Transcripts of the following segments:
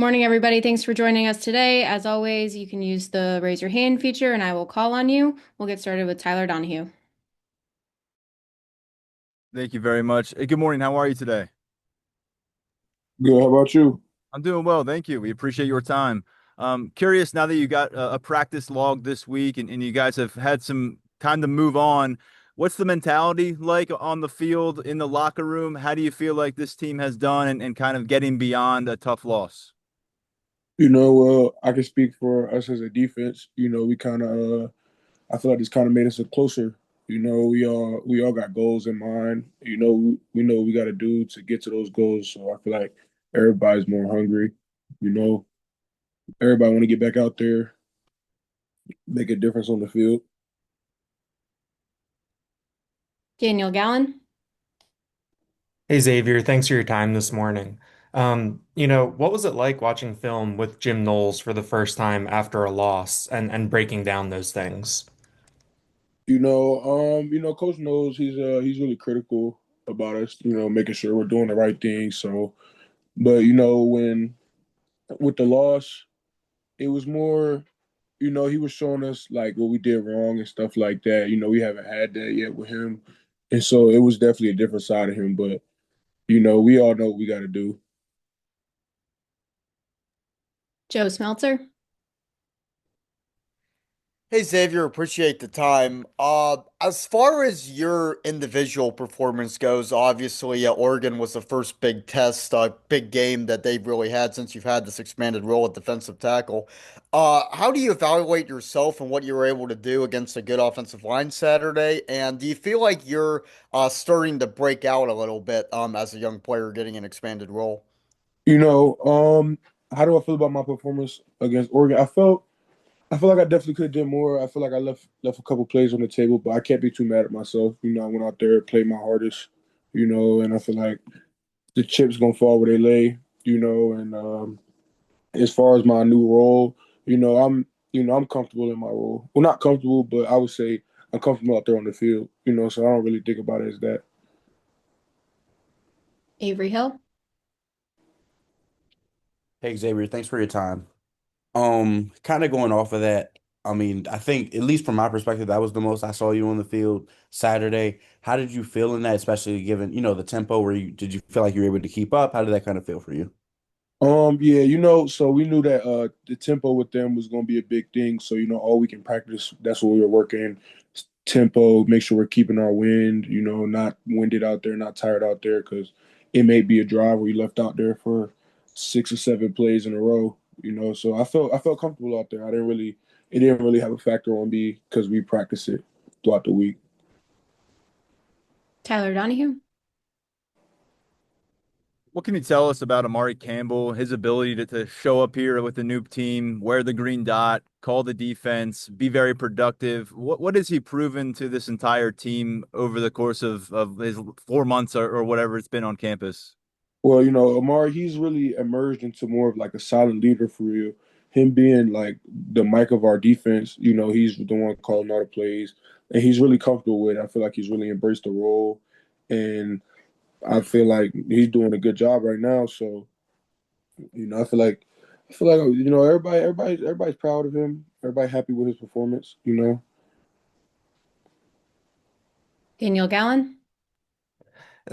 Morning, everybody. Thanks for joining us today. As always, you can use the raise your hand feature and I will call on you. We'll get started with Tyler Donahue. Thank you very much. Hey, good morning. How are you today? Good. How about you? I'm doing well, thank you. We appreciate your time. Curious now that you got a practice log this week and you guys have had some time to move on. What's the mentality like on the field, in the locker room? How do you feel like this team has done and kind of getting beyond a tough loss? I can speak for us as a defense. We kind of, I feel like this kind of made us a closer. We all got goals in mind. We know what we got to do to get to those goals. So I feel like everybody's more hungry. You know, everybody want to get back out there, make a difference on the field. Daniel Gallen. Hey Xavier, thanks for your time this morning. What was it like watching film with Jim Knowles for the first time after a loss and breaking down those things? Coach knows he's really critical about us. Making sure we're doing the right thing. So, but when with the loss, it was more, he was showing us like what we did wrong and stuff like that. We haven't had that yet with him. And so it was definitely a different side of him. But, we all know what we got to do. Joe Smeltzer. Hey Xavier, appreciate the time. As far as your individual performance goes, obviously Oregon was the first big test, big game that they've really had since you've had this expanded role at defensive tackle. How do you evaluate yourself and what you were able to do against a good offensive line Saturday? And do you feel like you're starting to break out a little bit as a young player getting an expanded role? You know, um, how do I feel about my performance against Oregon? I feel like I definitely could have done more. I feel like I left a couple plays on the table, but I can't be too mad at myself. I went out there, played my hardest, and I feel like the chips gonna fall where they lay, and as far as my new role, I'm comfortable in my role. Well, not comfortable, but I would say I'm comfortable out there on the field. So I don't really think about it as that. Avery Hill. Hey Xavier, thanks for your time. Kind of going off of that, I mean, I think at least from my perspective, that was the most I saw you on the field Saturday. How did you feel in that, especially given, the tempo where did you feel like you were able to keep up? How did that kind of feel for you? Yeah, so we knew that the tempo with them was gonna be a big thing. So, all we can practice, that's what we were working. Tempo, make sure we're keeping our wind, not winded out there, not tired out there, because it may be a drive where you left out there for 6 or 7 plays in a row, So I felt comfortable out there. It didn't really have a factor on me because we practice it throughout the week. Tyler Donahue. What can you tell us about Amari Campbell, his ability to show up here with the new team, wear the green dot, call the defense, be very productive? What has he proven to this entire team over the course of his 4 months or whatever it's been on campus? Well, Amari, he's really emerged into more of like a silent leader for real. Him being like the mic of our defense, he's the one calling all the plays, and he's really comfortable with it. I feel like he's really embraced the role, and I feel like he's doing a good job right now. So, I feel like everybody's proud of him. Everybody happy with his performance. Daniel Gallen.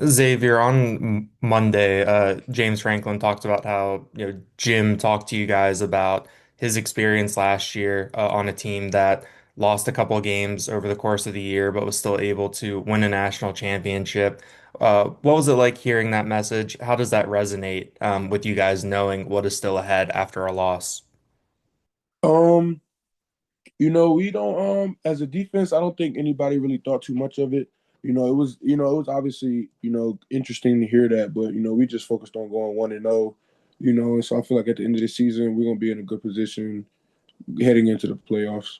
Xavier, on Monday, James Franklin talked about how, Jim talked to you guys about his experience last year on a team that lost a couple of games over the course of the year, but was still able to win a national championship. What was it like hearing that message? How does that resonate with you guys knowing what is still ahead after a loss? Um, we don't as a defense, I don't think anybody really thought too much of it. It was obviously, interesting to hear that, but we just focused on going 1-0, and so I feel like at the end of the season we're gonna be in a good position heading into the playoffs.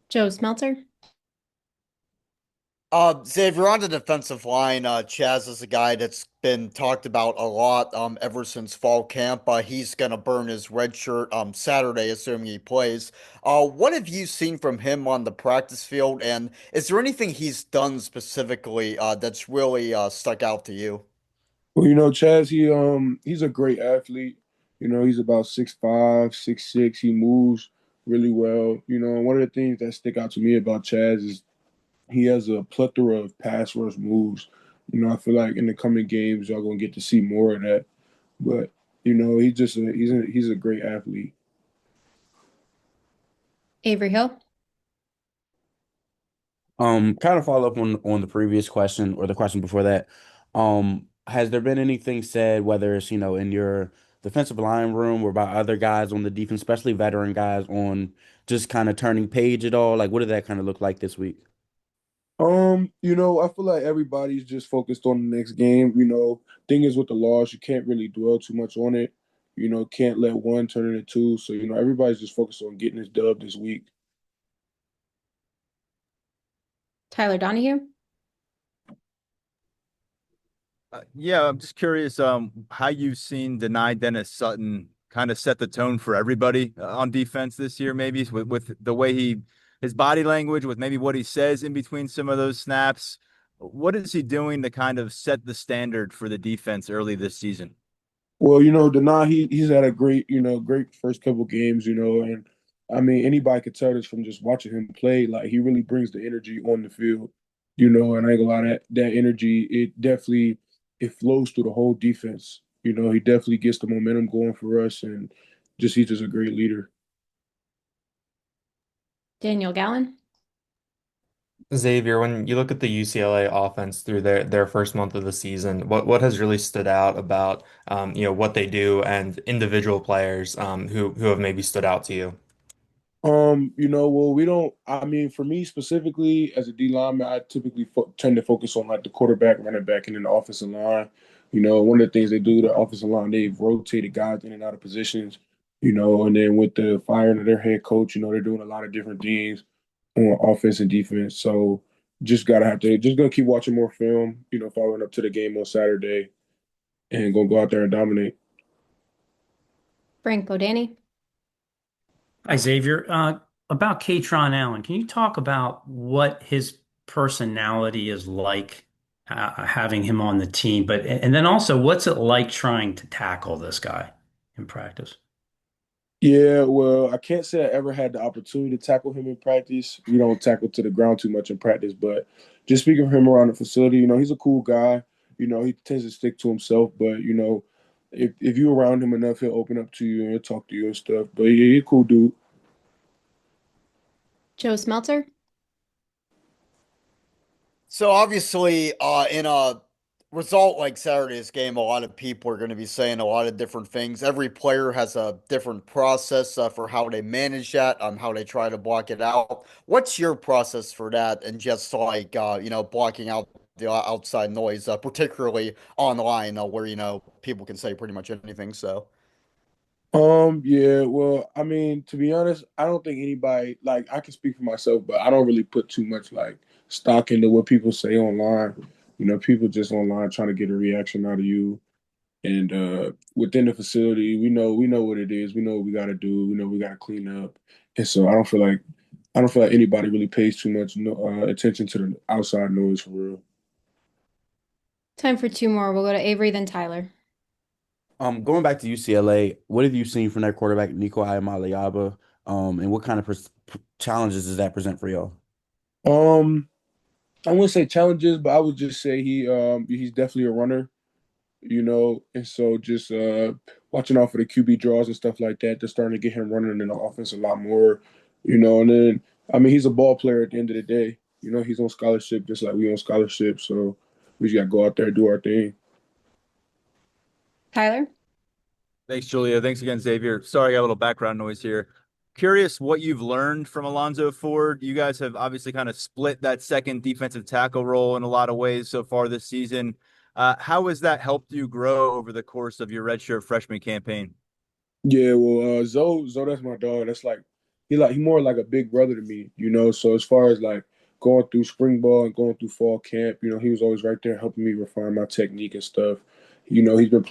Joe Smeltzer. Xavier, on the defensive line, Chaz is a guy that's been talked about a lot ever since fall camp. He's gonna burn his red shirt Saturday, assuming he plays. What have you seen from him on the practice field, and is there anything he's done specifically that's really stuck out to you? Well, Chaz, he's a great athlete. He's about 6'5", 6'6". He moves really well. And one of the things that stick out to me about Chaz is he has a plethora of pass rush moves. I feel like in the coming games y'all gonna get to see more of that. But he's a great athlete. Avery Hill. Kind of follow up on the previous question or the question before that. Has there been anything said, whether it's, in your defensive line room or by other guys on the defense, especially veteran guys, on just kind of turning page at all? Like, what did that kind of look like this week? I feel like everybody's just focused on the next game. Thing is with the loss, you can't really dwell too much on it. Can't let one turn into two. So, everybody's just focused on getting this dub this week. Tyler Donahue. Yeah, I'm just curious how you've seen Deni Dennis Sutton kind of set the tone for everybody on defense this year, maybe with the way his body language, with maybe what he says in between some of those snaps. What is he doing to kind of set the standard for the defense early this season? Well, Denai, he's had a great first couple games, and I mean anybody could tell this from just watching him play. Like he really brings the energy on the field, and I ain't gonna lie, that energy, it flows through the whole defense. He definitely gets the momentum going for us and he's just a great leader. Daniel Gallen. Xavier, when you look at the UCLA offense through their first month of the season, what has really stood out about what they do and individual players who have maybe stood out to you? Well, we don't. I mean, for me specifically, as a D lineman, I typically tend to focus on like the quarterback, running back, and then the offensive line. One of the things they do, the offensive line, they've rotated guys in and out of positions. And then with the firing of their head coach, they're doing a lot of different things on offense and defense. So just gonna keep watching more film. Following up to the game on Saturday, and gonna go out there and dominate. Frank Bodani. Hi, Xavier. About Katron Allen, can you talk about what his personality is like, having him on the team? But and then also, what's it like trying to tackle this guy in practice? Yeah, well, I can't say I ever had the opportunity to tackle him in practice. We don't tackle to the ground too much in practice, but just speaking of him around the facility, he's a cool guy. He tends to stick to himself, but if you're around him enough, he'll open up to you and he'll talk to you and stuff. But yeah, he's a cool dude. Joe Smeltzer. So obviously, in a result like Saturday's game, a lot of people are going to be saying a lot of different things. Every player has a different process for how they manage that, how they try to block it out. What's your process for that? And just like blocking out the outside noise, particularly online, where people can say pretty much anything. So. Yeah, well, I mean, to be honest, I don't think anybody like I can speak for myself, but I don't really put too much like stock into what people say online. People just online trying to get a reaction out of you. And within the facility, we know what it is. We know what we got to do. We know we got to clean up. And so I don't feel like anybody really pays too much attention to the outside noise for real. Time for two more. We'll go to Avery, then Tyler. Going back to UCLA, what have you seen from their quarterback Nico Iamaleava? And what kind of challenges does that present for y'all? Um, I wouldn't say challenges, but I would just say he's definitely a runner. And so just watching out for the QB draws and stuff like that. They're starting to get him running in the offense a lot more. And then I mean he's a ball player at the end of the day. He's on scholarship just like we on scholarship. So we just gotta go out there and do our thing. Tyler. Thanks, Julia. Thanks again, Xavier. Sorry, I got a little background noise here. Curious what you've learned from Alonzo Ford. You guys have obviously kind of split that second defensive tackle role in a lot of ways so far this season. How has that helped you grow over the course of your redshirt freshman campaign? Yeah, well, Zoe, that's my dog. That's like he more like a big brother to me. So as far as like going through spring ball and going through fall camp, he was always right there helping me refine my technique and stuff. He's been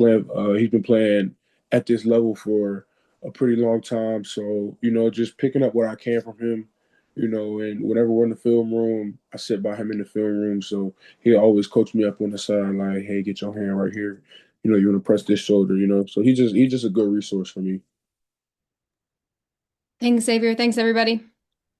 playing at this level for a pretty long time. So, just picking up what I can from him, And whenever we're in the film room, I sit by him in the film room. So he always coach me up on the side, like, hey, get your hand right here. You want to press this shoulder. So he's just a good resource for me. Thanks, Xavier. Thanks, everybody.